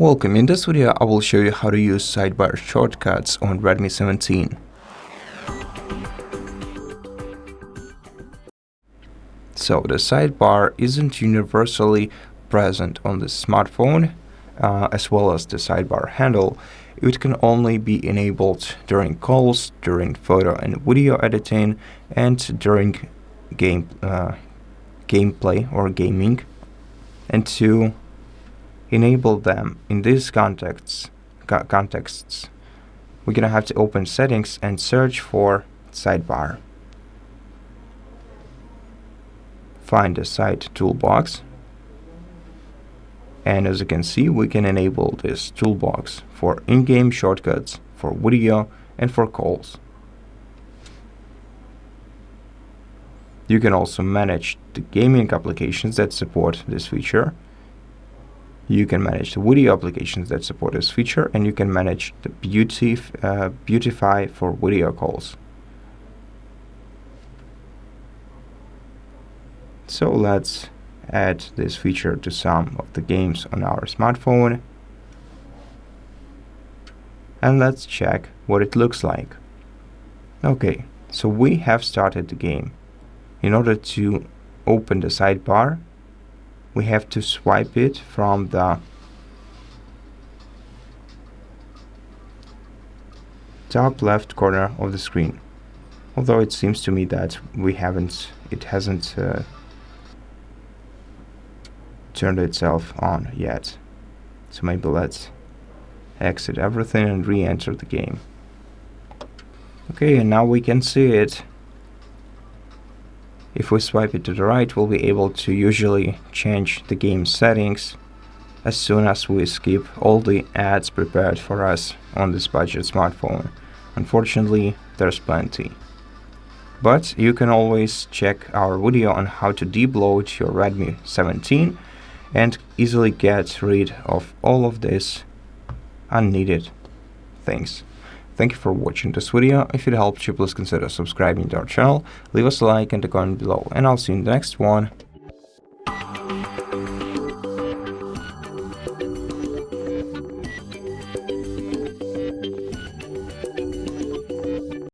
Welcome. In this video, I will show you how to use sidebar shortcuts on Redmi 17. So the sidebar isn't universally present on the smartphone, as well as the sidebar handle. It can only be enabled during calls, during photo and video editing, and during gameplay or gaming. And to enable them in these contexts, we're gonna have to open settings and search for sidebar. Find the Site Toolbox, and as you can see, we can enable this toolbox for in-game shortcuts, for video, and for calls. You can also manage the gaming applications that support this feature. You can manage the video applications that support this feature, and you can manage the beautify for video calls. So let's add this feature to some of the games on our smartphone, and let's check what it looks like. Okay, so we have started the game. In order to open the sidebar, we have to swipe it from the top left corner of the screen. Although it seems to me that it hasn't turned itself on yet. So maybe let's exit everything and re-enter the game. Okay, and now we can see it. If we swipe it to the right, we'll be able to usually change the game settings as soon as we skip all the ads prepared for us on this budget smartphone. Unfortunately, there's plenty. But you can always check our video on how to debloat your Redmi 17 and easily get rid of all of these unneeded things. Thank you for watching this video. If it helped you, please consider subscribing to our channel, leave us a like and a comment below, and I'll see you in the next one.